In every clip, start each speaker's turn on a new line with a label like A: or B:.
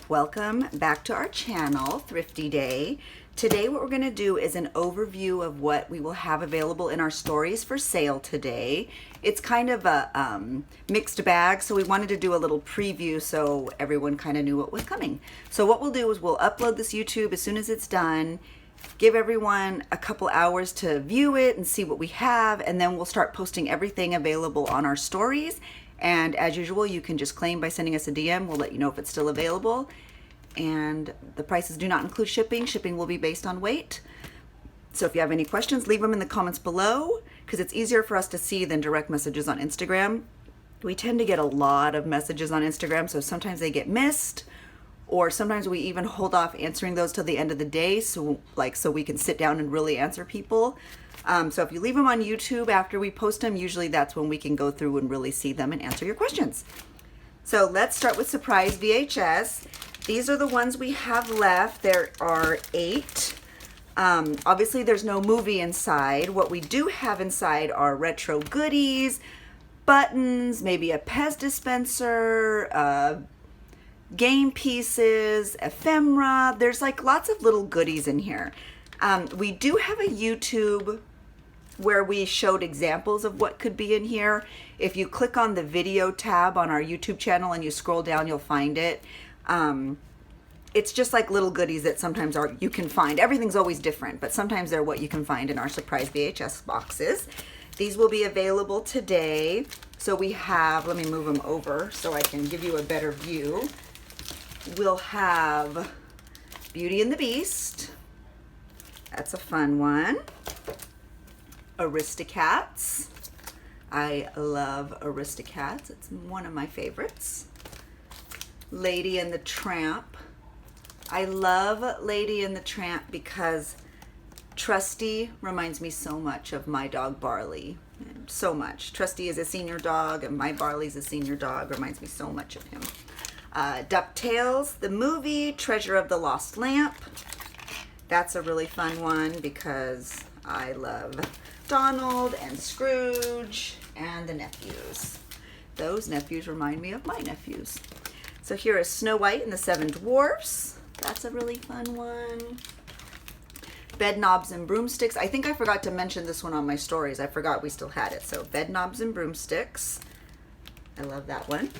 A: Welcome back to our channel, Thrifty Day. Today what we're going to do is an overview of what we will have available in our stories for sale today. It's kind of a mixed bag, so we wanted to do a little preview so everyone kind of knew what was coming. So what we'll do is we'll upload this YouTube as soon as it's done, give everyone a couple hours to view it and see what we have, and then we'll start posting everything available on our stories. And as usual, you can just claim by sending us a DM. We'll let you know if it's still available. And the prices do not include shipping. Shipping will be based on weight. So if you have any questions, leave them in the comments below, because it's easier for us to see than direct messages on Instagram. We tend to get a lot of messages on Instagram, so sometimes they get missed, or sometimes we even hold off answering those till the end of the day, so we can sit down and really answer people. So if you leave them on YouTube after we post them, usually that's when we can go through and really see them and answer your questions. So let's start with Surprise VHS. These are the ones we have left. There are 8. Obviously there's no movie inside. What we do have inside are retro goodies, buttons, maybe a Pez dispenser, game pieces, ephemera. There's like lots of little goodies in here. We do have a YouTube where we showed examples of what could be in here. If you click on the video tab on our YouTube channel and you scroll down, you'll find it. It's just like little goodies that sometimes you can find. Everything's always different, but sometimes they're what you can find in our Surprise VHS boxes. These will be available today. So we have, let me move them over so I can give you a better view. We'll have Beauty and the Beast. That's a fun one. Aristocats. I love Aristocats. It's one of my favorites. Lady and the Tramp. I love Lady and the Tramp because Trusty reminds me so much of my dog Barley. So much. Trusty is a senior dog and my Barley's a senior dog. Reminds me so much of him. DuckTales, the movie, Treasure of the Lost Lamp. That's a really fun one because I love Donald and Scrooge and the nephews. Those nephews remind me of my nephews. So here is Snow White and the Seven Dwarfs. That's a really fun one. Bed Knobs and Broomsticks. I think I forgot to mention this one on my stories. I forgot we still had it. So Bed Knobs and Broomsticks. I love that one.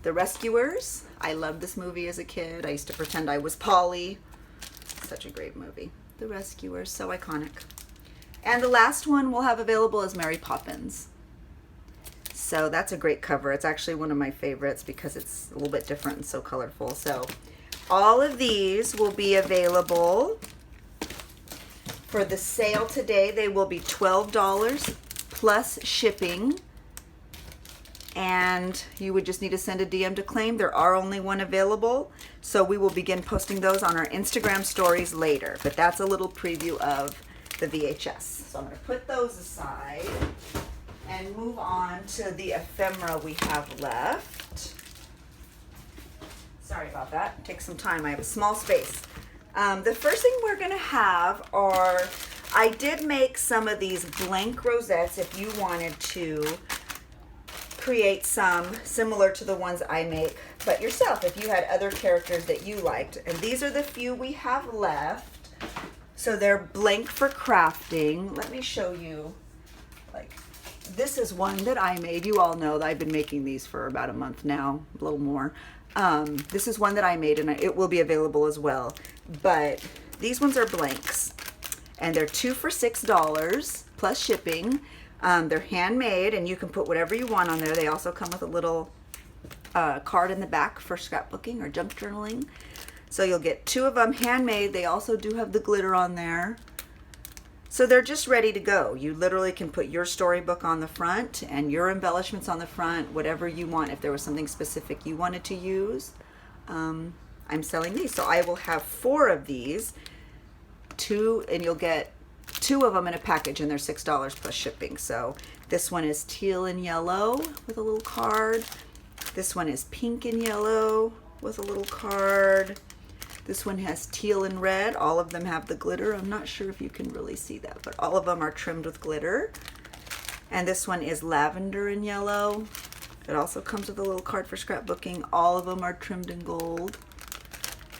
A: The Rescuers. I loved this movie as a kid. I used to pretend I was Polly. Such a great movie. The Rescuers, so iconic. And the last one we'll have available is Mary Poppins. So that's a great cover. It's actually one of my favorites because it's a little bit different and so colorful. So all of these will be available for the sale today. They will be $12 plus shipping. And you would just need to send a DM to claim. There are only one available. So we will begin posting those on our Instagram stories later. But that's a little preview of the VHS. So I'm going to put those aside and move on to the ephemera we have left. Sorry about that. It takes some time. I have a small space. The first thing we're going to have are, I did make some of these blank rosettes if you wanted to create some similar to the ones I make, but yourself, if you had other characters that you liked. And these are the few we have left. So they're blank for crafting. Let me show you. This is one that I made. You all know that I've been making these for about a month now, a little more. This is one that I made, and it will be available as well. But these ones are blanks, and they're 2 for $6 plus shipping. They're handmade, and you can put whatever you want on there. They also come with a little card in the back for scrapbooking or junk journaling. So you'll get 2 of them handmade. They also do have the glitter on there. So they're just ready to go. You literally can put your storybook on the front and your embellishments on the front, whatever you want. If there was something specific you wanted to use, I'm selling these. So I will have 4 of these, 2, and you'll get 2 of them in a package, and they're $6 plus shipping. So this one is teal and yellow with a little card. This one is pink and yellow with a little card. This one has teal and red. All of them have the glitter. I'm not sure if you can really see that, but all of them are trimmed with glitter. And this one is lavender and yellow. It also comes with a little card for scrapbooking. All of them are trimmed in gold.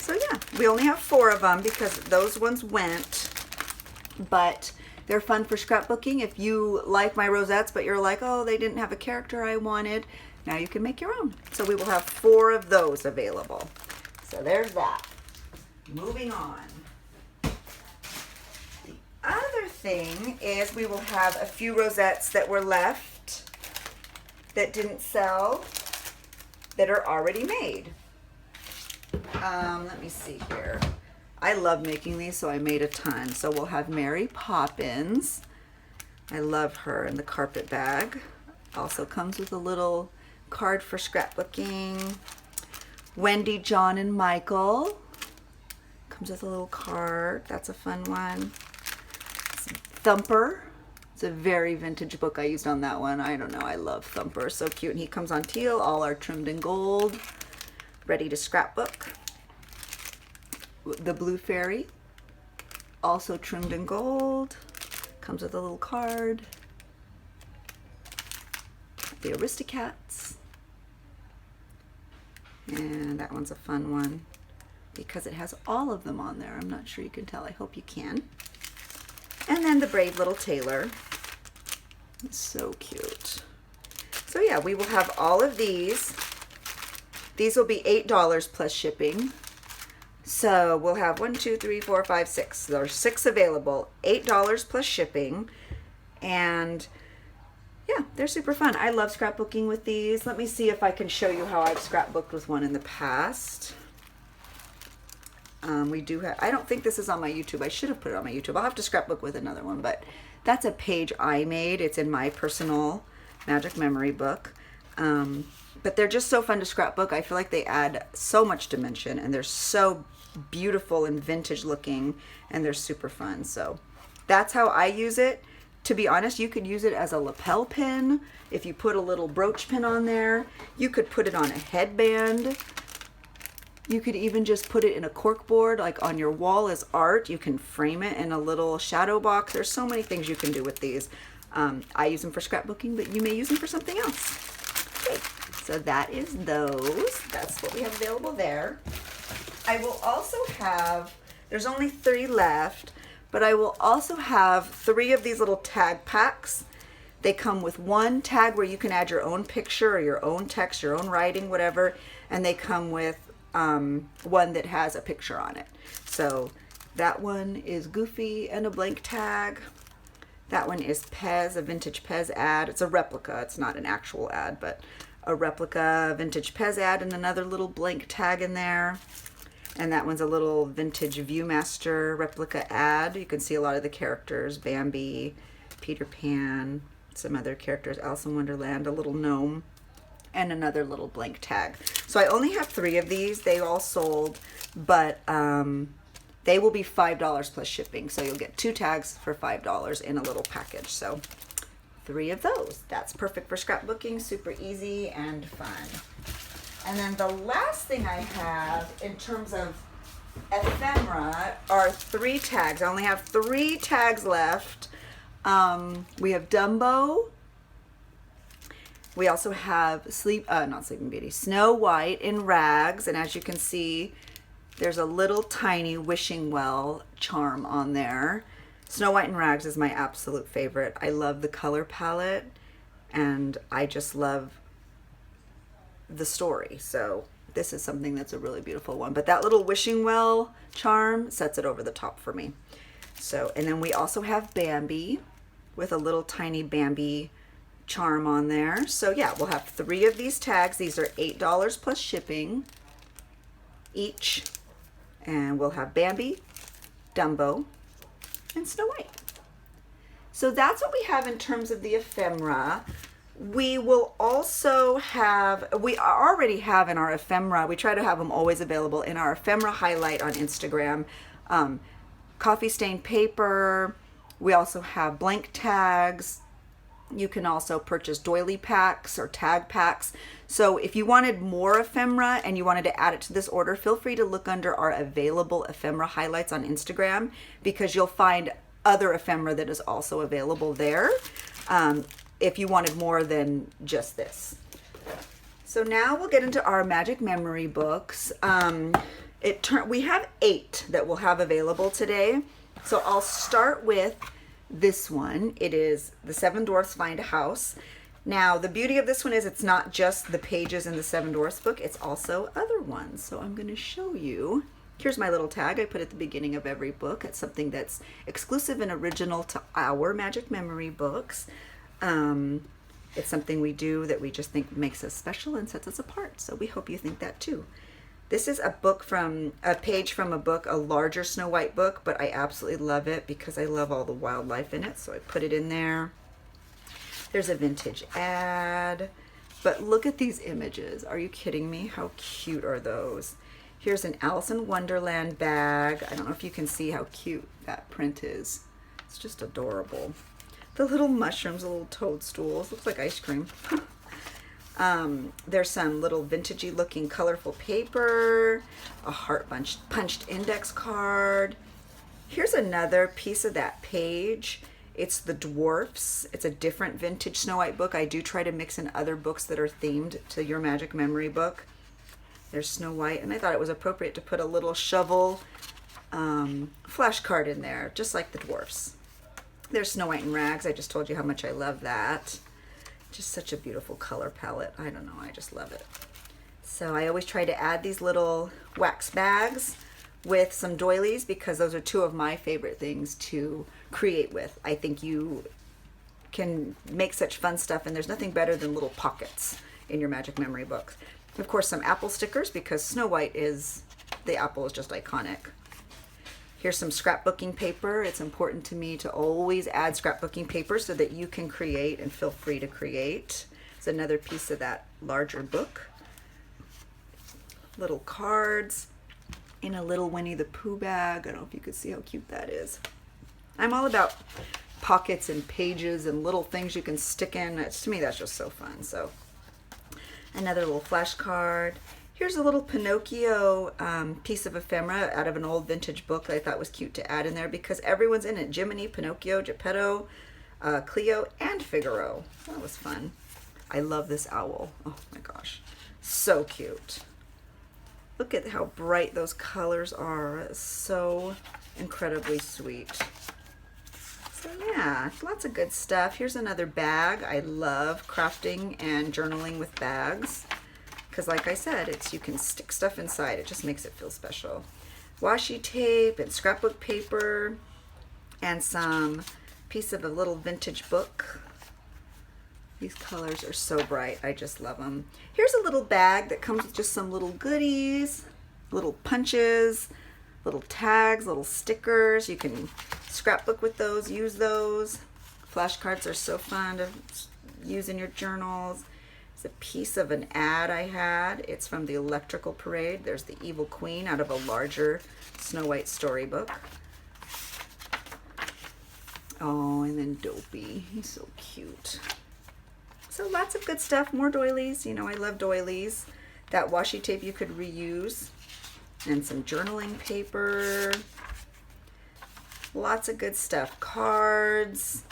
A: So yeah, we only have 4 of them because those ones went, but they're fun for scrapbooking. If you like my rosettes, but you're like, oh, they didn't have a character I wanted, now you can make your own. So we will have 4 of those available. So there's that. Moving on. The other thing is we will have a few rosettes that were left that didn't sell that are already made. Let me see here. I love making these, so I made a ton. So we'll have Mary Poppins. I love her in the carpet bag. Also comes with a little card for scrapbooking. Wendy, John, and Michael. Comes with a little card. That's a fun one. Thumper. It's a very vintage book I used on that one. I don't know. I love Thumper. So cute. And he comes on teal. All are trimmed in gold. Ready to scrapbook. The Blue Fairy. Also trimmed in gold. Comes with a little card. The Aristocats. And that one's a fun one because it has all of them on there. I'm not sure you can tell. I hope you can. And then the Brave Little Tailor. It's so cute. So yeah, we will have all of these. These will be $8 plus shipping. So we'll have 1, 2, 3, 4, 5, 6. There are 6 available, $8 plus shipping. And yeah, they're super fun. I love scrapbooking with these. Let me see if I can show you how I've scrapbooked with one in the past. We do have, I don't think this is on my YouTube. I should have put it on my YouTube. I'll have to scrapbook with another one, but that's a page I made. It's in my personal magic memory book. But they're just so fun to scrapbook. I feel like they add so much dimension, and they're so beautiful and vintage looking, and they're super fun. So that's how I use it. To be honest, you could use it as a lapel pin. If you put a little brooch pin on there, you could put it on a headband. You could even just put it in a cork board, like on your wall as art. You can frame it in a little shadow box. There's so many things you can do with these. I use them for scrapbooking, but you may use them for something else. Okay, so that is those. That's what we have available there. I will also have, there's only 3 left, but I will also have 3 of these little tag packs. They come with 1 tag where you can add your own picture or your own text, your own writing, whatever, and they come with one that has a picture on it. So that one is Goofy and a blank tag. That one is Pez, a vintage Pez ad. It's a replica. It's not an actual ad, but a replica vintage Pez ad and another little blank tag in there. And that one's a little vintage Viewmaster replica ad. You can see a lot of the characters, Bambi, Peter Pan, some other characters, Alice in Wonderland, a little gnome, and another little blank tag. So I only have 3 of these. They all sold, but they will be $5 plus shipping. So you'll get 2 tags for $5 in a little package. So 3 of those. That's perfect for scrapbooking, super easy and fun. And then the last thing I have in terms of ephemera are 3 tags. I only have 3 tags left. We have Dumbo. We also have not Sleeping Beauty, Snow White in rags. And as you can see, there's a little tiny wishing well charm on there. Snow White in rags is my absolute favorite. I love the color palette, and I just love the story. So this is something that's a really beautiful one. But that little wishing well charm sets it over the top for me. So, and then we also have Bambi with a little tiny Bambi charm on there. So yeah, we'll have 3 of these tags. These are $8 plus shipping each. And we'll have Bambi, Dumbo, and Snow White. So that's what we have in terms of the ephemera. We will also have, we already have in our ephemera, we try to have them always available in our ephemera highlight on Instagram, coffee stained paper. We also have blank tags. You can also purchase doily packs or tag packs. So if you wanted more ephemera and you wanted to add it to this order, feel free to look under our available ephemera highlights on Instagram, because you'll find other ephemera that is also available there. If you wanted more than just this. So now we'll get into our magic memory books. We have 8 that we'll have available today. So I'll start with this one. It is The Seven Dwarfs Find a House. Now, the beauty of this one is it's not just the pages in the Seven Dwarfs book, it's also other ones. So I'm going to show you. Here's my little tag I put at the beginning of every book. It's something that's exclusive and original to our Magic Memory books. It's something we do that we just think makes us special and sets us apart. So we hope you think that too. This is a page from a book, a larger Snow White book, but I absolutely love it because I love all the wildlife in it. So I put it in there. There's a vintage ad, but look at these images. Are you kidding me? How cute are those? Here's an Alice in Wonderland bag. I don't know if you can see how cute that print is. It's just adorable. The little mushrooms, the little toadstools. Looks like ice cream. There's some little vintagey looking colorful paper, a heart punched index card. Here's another piece of that page. It's the Dwarfs. It's a different vintage Snow White book. I do try to mix in other books that are themed to your Magic Memory book. There's Snow White, and I thought it was appropriate to put a little shovel flashcard in there, just like the Dwarfs. There's Snow White and Rags. I just told you how much I love that. Just such a beautiful color palette. I don't know, I just love it. So I always try to add these little wax bags with some doilies because those are 2 of my favorite things to create with. I think you can make such fun stuff, and there's nothing better than little pockets in your Magic Memory books. Of course, some apple stickers because Snow White the apple is just iconic. Here's some scrapbooking paper. It's important to me to always add scrapbooking paper so that you can create and feel free to create. It's another piece of that larger book. Little cards in a little Winnie the Pooh bag. I don't know if you could see how cute that is. I'm all about pockets and pages and little things you can stick in. To me, that's just so fun. So another little flashcard. Here's a little Pinocchio piece of ephemera out of an old vintage book that I thought was cute to add in there because everyone's in it. Jiminy, Pinocchio, Geppetto, Cleo, and Figaro. That was fun. I love this owl. Oh my gosh. So cute. Look at how bright those colors are. It's so incredibly sweet. So yeah, lots of good stuff. Here's another bag. I love crafting and journaling with bags. Because like I said, you can stick stuff inside. It just makes it feel special. Washi tape and scrapbook paper and some piece of a little vintage book. These colors are so bright. I just love them. Here's a little bag that comes with just some little goodies, little punches, little tags, little stickers. You can scrapbook with those, use those. Flashcards are so fun to use in your journals. A piece of an ad I had. It's from the Electrical Parade. There's the Evil Queen out of a larger Snow White storybook. Oh, and then Dopey. He's so cute. So lots of good stuff. More doilies. You know, I love doilies. That washi tape you could reuse. And some journaling paper. Lots of good stuff. Cards.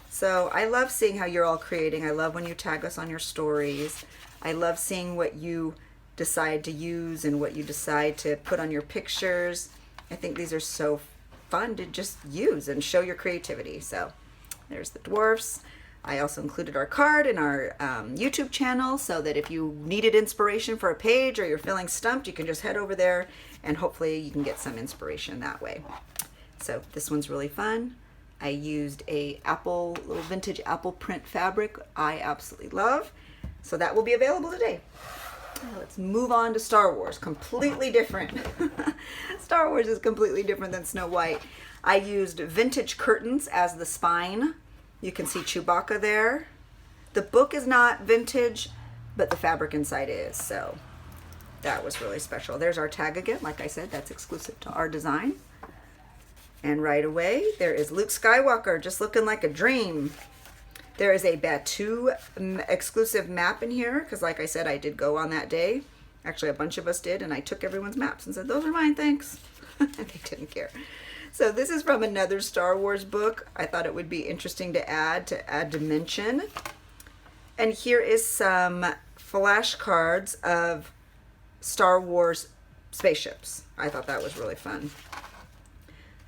A: So I love seeing how you're all creating. I love when you tag us on your stories. I love seeing what you decide to use and what you decide to put on your pictures. I think these are so fun to just use and show your creativity. So there's the Dwarfs. I also included our card in our YouTube channel so that if you needed inspiration for a page or you're feeling stumped, you can just head over there and hopefully you can get some inspiration that way. So this one's really fun. I used a little vintage apple print fabric I absolutely love. So that will be available today. Let's move on to Star Wars. Completely different. Star Wars is completely different than Snow White. I used vintage curtains as the spine. You can see Chewbacca there. The book is not vintage, but the fabric inside is. So that was really special. There's our tag again. Like I said, that's exclusive to our design. And right away, there is Luke Skywalker, just looking like a dream. There is a Batu exclusive map in here, because like I said, I did go on that day. Actually, a bunch of us did, and I took everyone's maps and said, those are mine, thanks. And they didn't care. So this is from another Star Wars book. I thought it would be interesting to add dimension. And here is some flashcards of Star Wars spaceships. I thought that was really fun.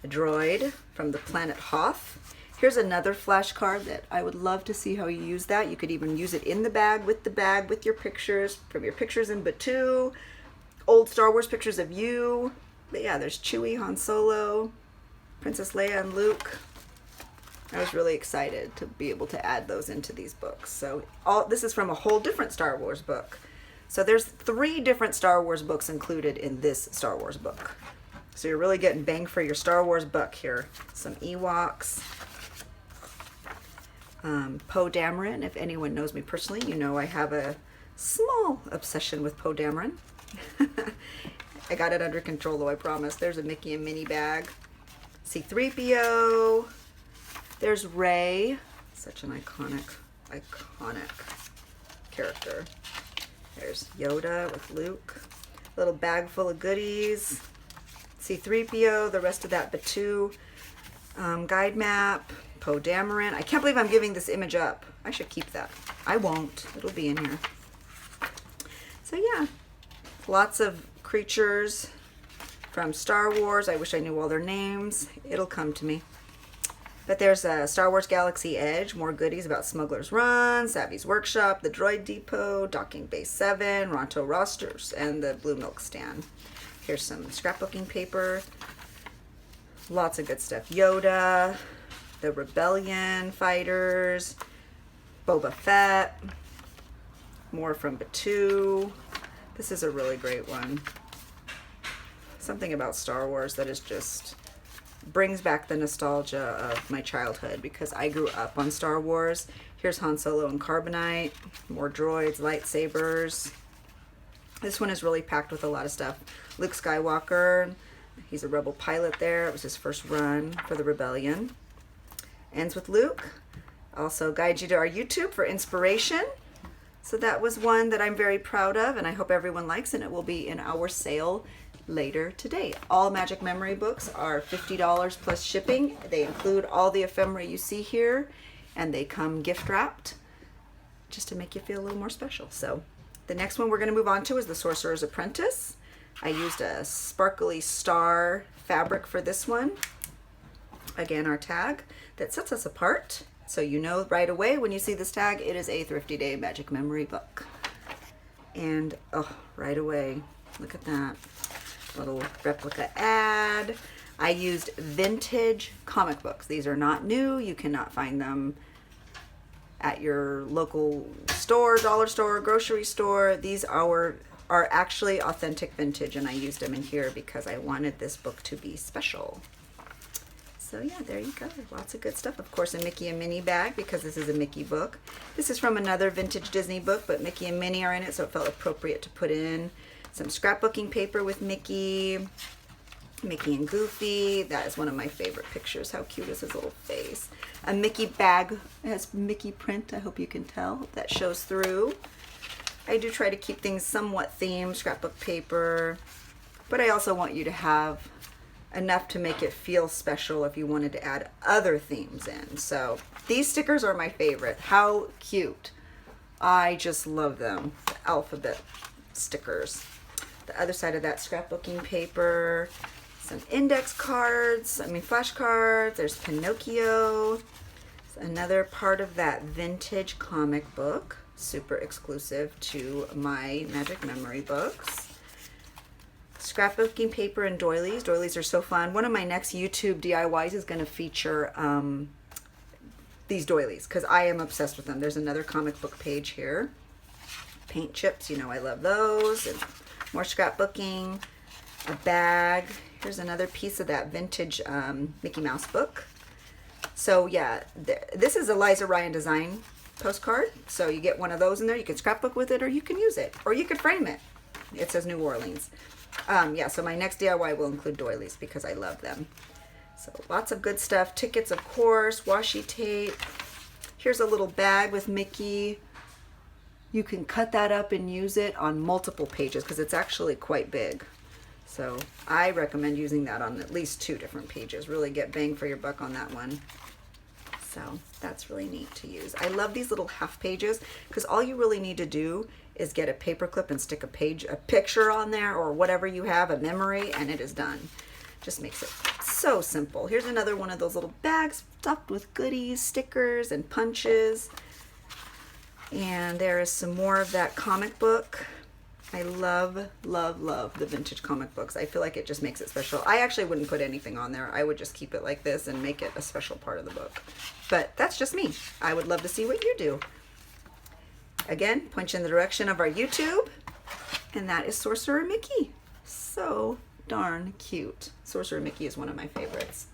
A: A droid from the planet Hoth. Here's another flashcard that I would love to see how you use that. You could even use it in the bag with your pictures, from your pictures in Batu, old Star Wars pictures of you. But yeah, there's Chewie, Han Solo, Princess Leia, and Luke. I was really excited to be able to add those into these books. So this is from a whole different Star Wars book. So there's 3 different Star Wars books included in this Star Wars book. So you're really getting bang for your Star Wars buck here. Some Ewoks. Poe Dameron. If anyone knows me personally, you know I have a small obsession with Poe Dameron. I got it under control though, I promise. There's a Mickey and Minnie bag. C-3PO. There's Rey. Such an iconic character. There's Yoda with Luke. Little bag full of goodies. C-3PO, the rest of that Batu guide map. Poe Dameron. I can't believe I'm giving this image up. I should keep that. I won't. It'll be in here. So yeah, lots of creatures from Star Wars. I wish I knew all their names. It'll come to me. But there's a Star Wars Galaxy Edge, more goodies about Smuggler's Run, Savvy's Workshop, the Droid Depot, Docking Bay 7, Ronto Rosters, and the Blue Milk Stand. Here's some scrapbooking paper. Lots of good stuff. Yoda, the Rebellion Fighters, Boba Fett, more from Batu. This is a really great one. Something about Star Wars that is just brings back the nostalgia of my childhood because I grew up on Star Wars. Here's Han Solo and Carbonite, more droids, lightsabers. This one is really packed with a lot of stuff. Luke Skywalker, he's a rebel pilot there. It was his first run for the Rebellion. Ends with Luke. Also guides you to our YouTube for inspiration. So that was one that I'm very proud of and I hope everyone likes, and it will be in our sale later today. All Magic Memory books are $50 plus shipping. They include all the ephemera you see here, and they come gift wrapped just to make you feel a little more special. So the next one we're going to move on to is the Sorcerer's Apprentice. I used a sparkly star fabric for this one. Again, our tag that sets us apart. So you know right away when you see this tag, it is a Thrifty Day Magic Memory book. And oh, right away, look at that. Little replica ad. I used vintage comic books. These are not new. You cannot find them at your local store, dollar store, grocery store. These are actually authentic vintage, and I used them in here because I wanted this book to be special. So yeah, there you go. Lots of good stuff. Of course, a Mickey and Minnie bag because this is a Mickey book. This is from another vintage Disney book, but Mickey and Minnie are in it, so it felt appropriate to put in. Some scrapbooking paper with Mickey and Goofy. That is one of my favorite pictures. How cute is his little face? A Mickey bag. It has Mickey print. I hope you can tell. That shows through. I do try to keep things somewhat themed, scrapbook paper. But I also want you to have enough to make it feel special if you wanted to add other themes in. So these stickers are my favorite. How cute. I just love them. The alphabet stickers. The other side of that scrapbooking paper, some index cards, flashcards. There's Pinocchio. It's another part of that vintage comic book, super exclusive to my Magic Memory books. Scrapbooking paper and doilies. Doilies are so fun. One of my next YouTube DIYs is going to feature these doilies because I am obsessed with them. There's another comic book page here. Paint chips, you know I love those. And more scrapbooking, a bag. Here's another piece of that vintage Mickey Mouse book. So yeah, this is a Liza Ryan design postcard. So you get one of those in there. You can scrapbook with it, or you can use it, or you could frame it. It says New Orleans. Yeah, so my next DIY will include doilies because I love them. So lots of good stuff. Tickets, of course, washi tape. Here's a little bag with Mickey. You can cut that up and use it on multiple pages because it's actually quite big. So I recommend using that on at least 2 different pages. Really get bang for your buck on that one. So that's really neat to use. I love these little half pages because all you really need to do is get a paper clip and stick a picture on there or whatever you have, a memory, and it is done. Just makes it so simple. Here's another one of those little bags stuffed with goodies, stickers, and punches. And there is some more of that comic book. I love, love, love the vintage comic books. I feel like it just makes it special. I actually wouldn't put anything on there. I would just keep it like this and make it a special part of the book. But that's just me. I would love to see what you do. Again, point you in the direction of our YouTube. And that is Sorcerer Mickey. So darn cute. Sorcerer Mickey is one of my favorites.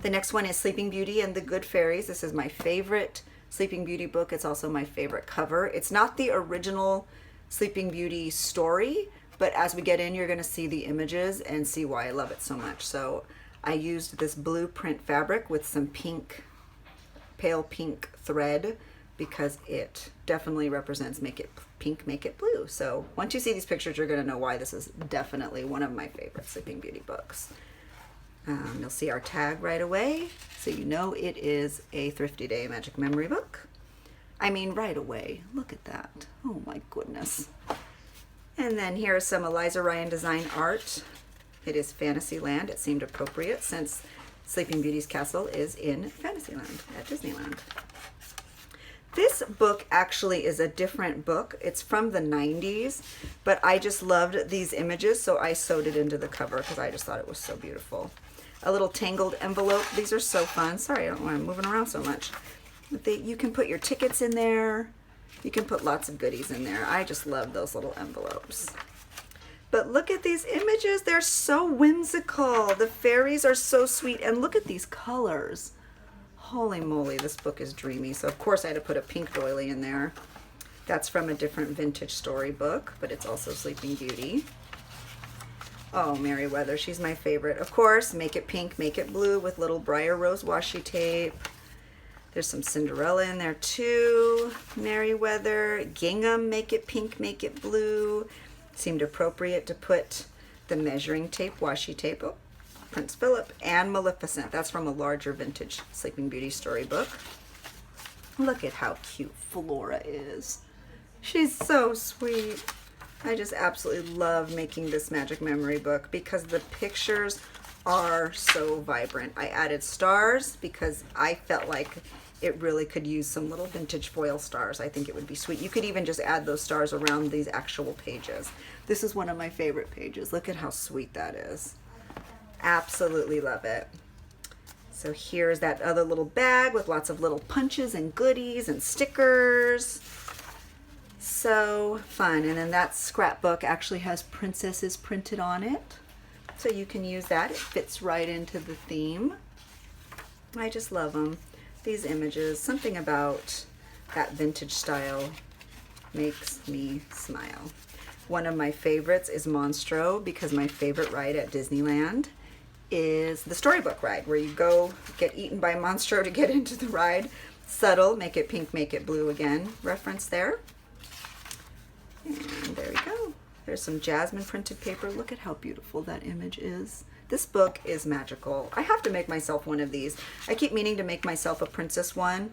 A: The next one is Sleeping Beauty and the Good Fairies. This is my favorite Sleeping Beauty book. It's also my favorite cover. It's not the original Sleeping Beauty story, but as we get in, you're going to see the images and see why I love it so much. So I used this blue print fabric with some pink, pale pink thread, because it definitely represents make it pink, make it blue. So once you see these pictures, you're going to know why this is definitely one of my favorite Sleeping Beauty books. You'll see our tag right away, so you know it is a Thrifty Day Magic Memory book. I mean, right away. Look at that. Oh my goodness. And then here is some Eliza Ryan design art. It is Fantasyland. It seemed appropriate since Sleeping Beauty's castle is in Fantasyland at Disneyland. This book actually is a different book. It's from the 90s, but I just loved these images, so I sewed it into the cover because I just thought it was so beautiful. A little tangled envelope. These are so fun. Sorry, I don't know why I'm moving around so much. You can put your tickets in there. You can put lots of goodies in there. I just love those little envelopes. But look at these images. They're so whimsical. The fairies are so sweet. And look at these colors. Holy moly, this book is dreamy. So of course I had to put a pink doily in there. That's from a different vintage storybook, but it's also Sleeping Beauty. Oh, Merryweather, she's my favorite. Of course, make it pink, make it blue with little Briar Rose washi tape. There's some Cinderella in there too. Merryweather, Gingham, make it pink, make it blue. Seemed appropriate to put the measuring tape, washi tape. Oh, Prince Philip and Maleficent. That's from a larger vintage Sleeping Beauty storybook. Look at how cute Flora is. She's so sweet. I just absolutely love making this Magic Memory book because the pictures are so vibrant. I added stars because I felt like it really could use some little vintage foil stars. I think it would be sweet. You could even just add those stars around these actual pages. This is one of my favorite pages. Look at how sweet that is. Absolutely love it. So here's that other little bag with lots of little punches and goodies and stickers. So fun. And then that scrapbook actually has princesses printed on it. So you can use that. It fits right into the theme. I just love them. These images, something about that vintage style makes me smile. One of my favorites is Monstro because my favorite ride at Disneyland is the storybook ride where you go get eaten by Monstro to get into the ride. Subtle, make it pink, make it blue again, reference there. And there we go. There's some jasmine printed paper. Look at how beautiful that image is. This book is magical. I have to make myself one of these. I keep meaning to make myself a princess one.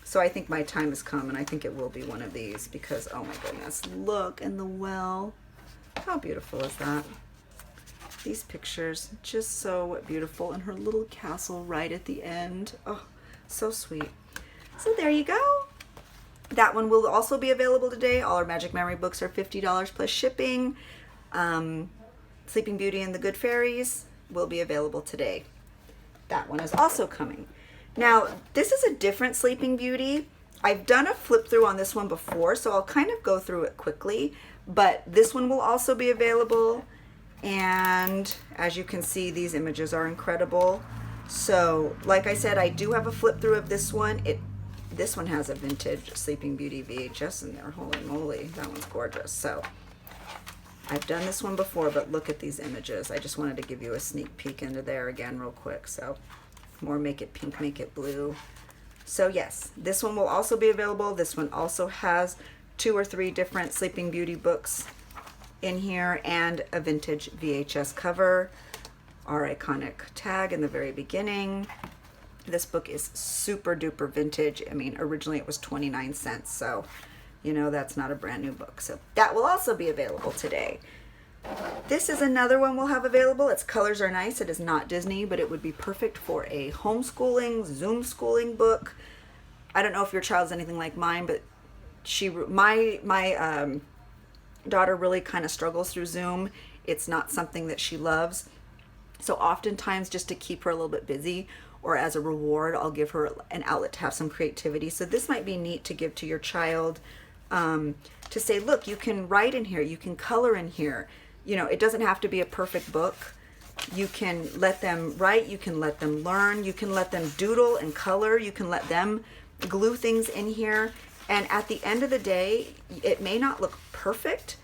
A: So I think my time has come and I think it will be one of these because, oh my goodness, look, and the well. How beautiful is that? These pictures, just so beautiful, and her little castle right at the end. Oh, so sweet. So there you go. That one will also be available today. All our Magic Memory books are $50 plus shipping. Sleeping Beauty and the Good Fairies will be available today. That one is also coming. Now, this is a different Sleeping Beauty. I've done a flip through on this one before, so I'll kind of go through it quickly, but this one will also be available. And as you can see, these images are incredible. So like I said, I do have a flip through of this one. This one has a vintage Sleeping Beauty VHS in there. Holy moly, that one's gorgeous. So I've done this one before, but look at these images. I just wanted to give you a sneak peek into there again real quick. So more make it pink, make it blue. So yes, this one will also be available. This one also has 2 or 3 different Sleeping Beauty books in here and a vintage VHS cover, our iconic tag in the very beginning. This book is super duper vintage. I mean, originally it was 29 cents, so you know, that's not a brand new book. So that will also be available today. This is another one we'll have available. Its colors are nice. It is not Disney, but it would be perfect for a homeschooling, Zoom schooling book. I don't know if your child's anything like mine, but my daughter really kind of struggles through Zoom. It's not something that she loves. So oftentimes, just to keep her a little bit busy, or as a reward, I'll give her an outlet to have some creativity. So this might be neat to give to your child, to say, look, you can write in here, you can color in here. You know, it doesn't have to be a perfect book. You can let them write, you can let them learn, you can let them doodle and color, you can let them glue things in here. And at the end of the day, it may not look perfect,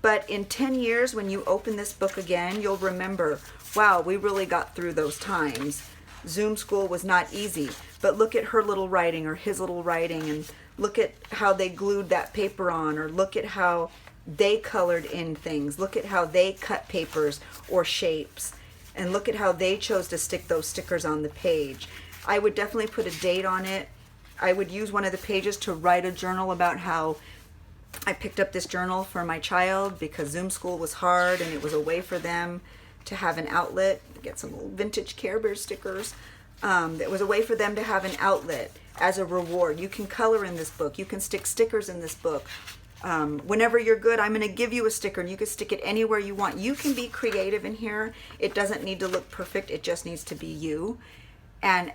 A: but in 10 years, when you open this book again, you'll remember, wow, we really got through those times. Zoom school was not easy, but look at her little writing or his little writing, and look at how they glued that paper on, or look at how they colored in things. Look at how they cut papers or shapes, and look at how they chose to stick those stickers on the page. I would definitely put a date on it. I would use one of the pages to write a journal about how I picked up this journal for my child because Zoom school was hard, and it was a way for them to have an outlet. Get some little vintage Care Bear stickers. It was a way for them to have an outlet as a reward. You can color in this book. You can stick stickers in this book. Whenever you're good, I'm going to give you a sticker, and you can stick it anywhere you want. You can be creative in here. It doesn't need to look perfect. It just needs to be you. And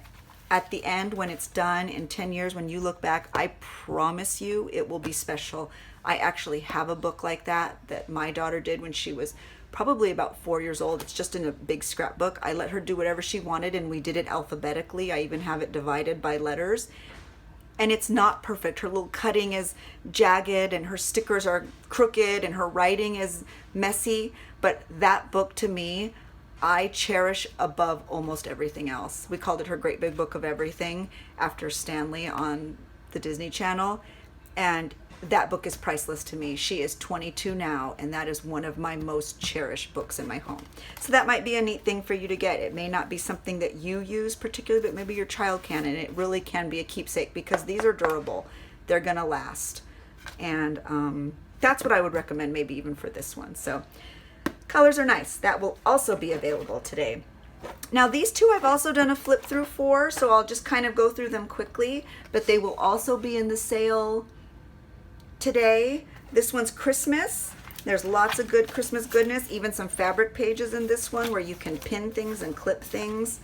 A: at the end, when it's done in 10 years, when you look back, I promise you it will be special. I actually have a book like that my daughter did when she was probably about 4 years old. It's just in a big scrapbook. I let her do whatever she wanted, and we did it alphabetically. I even have it divided by letters. And it's not perfect. Her little cutting is jagged, and her stickers are crooked, and her writing is messy. But that book, to me, I cherish above almost everything else. We called it her Great Big Book of Everything after Stanley on the Disney Channel. And that book is priceless to me. She is 22 now, and that is one of my most cherished books in my home. So that might be a neat thing for you to get. It may not be something that you use particularly, but maybe your child can, and it really can be a keepsake because these are durable. They're going to last. And that's what I would recommend, maybe even for this one. So colors are nice. That will also be available today. Now these two I've also done a flip through for, so I'll just kind of go through them quickly, but they will also be in the sale today. This one's Christmas. There's lots of good Christmas goodness, even some fabric pages in this one where you can pin things and clip things.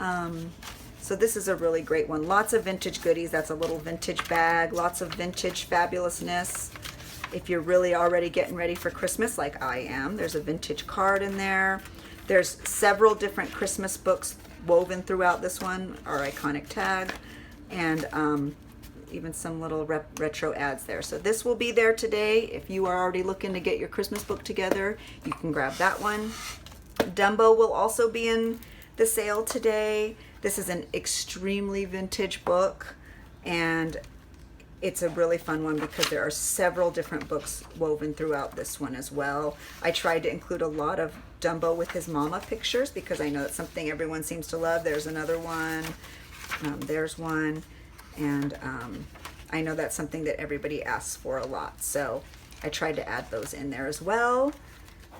A: So this is a really great one. Lots of vintage goodies. That's a little vintage bag. Lots of vintage fabulousness. If you're really already getting ready for Christmas like I am, there's a vintage card in there. There's several different Christmas books woven throughout this one, our iconic tag, and even some little retro ads there. So this will be there today. If you are already looking to get your Christmas book together, you can grab that one. Dumbo will also be in the sale today. This is an extremely vintage book, and it's a really fun one because there are several different books woven throughout this one as well. I tried to include a lot of Dumbo with his mama pictures because I know that's something everyone seems to love. There's another one. There's one. And I know that's something that everybody asks for a lot. So I tried to add those in there as well.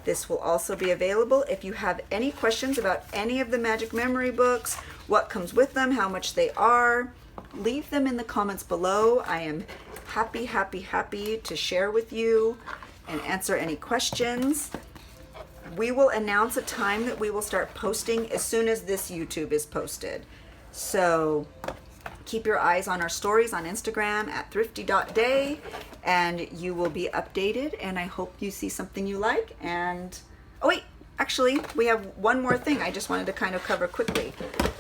A: This will also be available. If you have any questions about any of the Magic Memory books, what comes with them, how much they are, leave them in the comments below. I am happy to share with you and answer any questions. We will announce a time that we will start posting as soon as this YouTube is posted. So keep your eyes on our stories on Instagram at thrifty.day, and you will be updated, and I hope you see something you like. And oh wait, actually we have one more thing I just wanted to kind of cover quickly.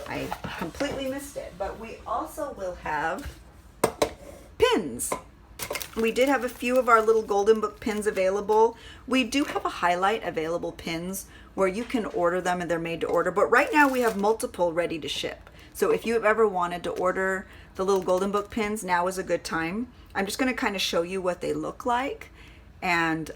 A: I completely missed it, but we also will have pins. We did have a few of our little golden book pins available. We do have a highlight available pins where you can order them and they're made to order, but right now we have multiple ready to ship. So if you've ever wanted to order the little golden book pins, now is a good time. I'm just going to kind of show you what they look like, and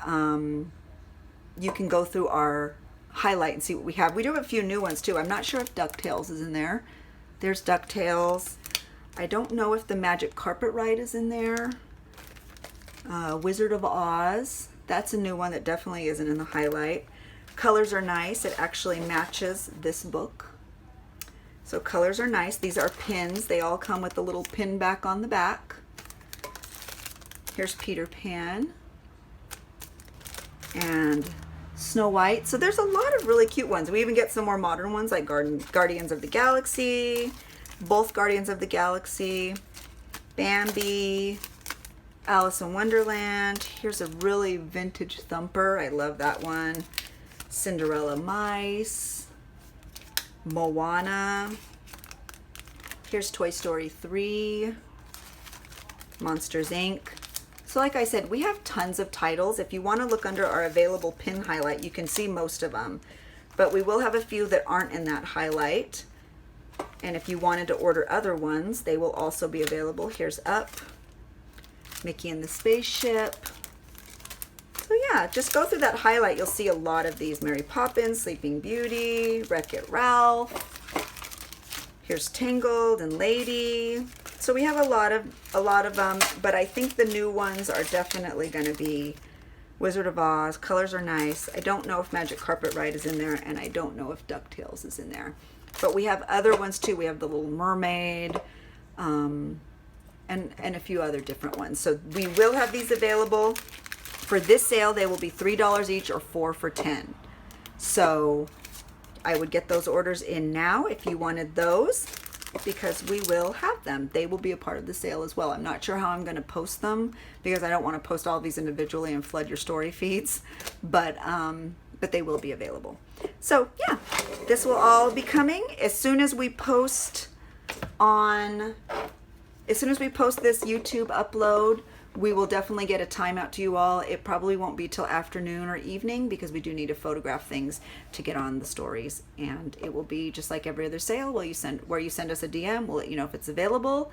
A: you can go through our highlight and see what we have. We do have a few new ones too. I'm not sure if DuckTales is in there. There's DuckTales. I don't know if the Magic Carpet Ride is in there. Wizard of Oz. That's a new one that definitely isn't in the highlight. Colors are nice. It actually matches this book. So colors are nice. These are pins. They all come with a little pin back on the back. Here's Peter Pan and Snow White. So there's a lot of really cute ones. We even get some more modern ones like Guardians of the Galaxy, both Guardians of the Galaxy, Bambi, Alice in Wonderland. Here's a really vintage thumper. I love that one. Cinderella Mice, Moana. Here's Toy Story 3, Monsters Inc. So like I said, we have tons of titles. If you want to look under our available pin highlight, you can see most of them. But we will have a few that aren't in that highlight. And if you wanted to order other ones, they will also be available. Here's Up, Mickey and the Spaceship. So yeah, just go through that highlight. You'll see a lot of these. Mary Poppins, Sleeping Beauty, Wreck-It Ralph. Here's Tangled and Lady. So we have a lot of them, but I think the new ones are definitely going to be Wizard of Oz. Colors are nice. I don't know if Magic Carpet Ride is in there, and I don't know if DuckTales is in there. But we have other ones too. We have the Little Mermaid, and a few other different ones. So we will have these available. For this sale, they will be $3 each or 4 for $10. So I would get those orders in now if you wanted those, because we will have them. They will be a part of the sale as well. I'm not sure how I'm going to post them because I don't want to post all these individually and flood your story feeds, but they will be available. So yeah, this will all be coming as soon as we post this YouTube upload. We will definitely get a time out to you all. It probably won't be till afternoon or evening because we do need to photograph things to get on the stories. And it will be just like every other sale where you send us a DM. We'll let you know if it's available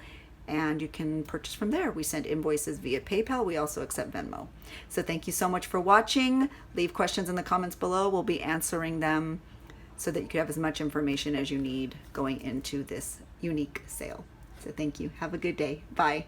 A: and you can purchase from there. We send invoices via PayPal. We also accept Venmo. So thank you so much for watching. Leave questions in the comments below. We'll be answering them so that you can have as much information as you need going into this unique sale. So thank you. Have a good day. Bye.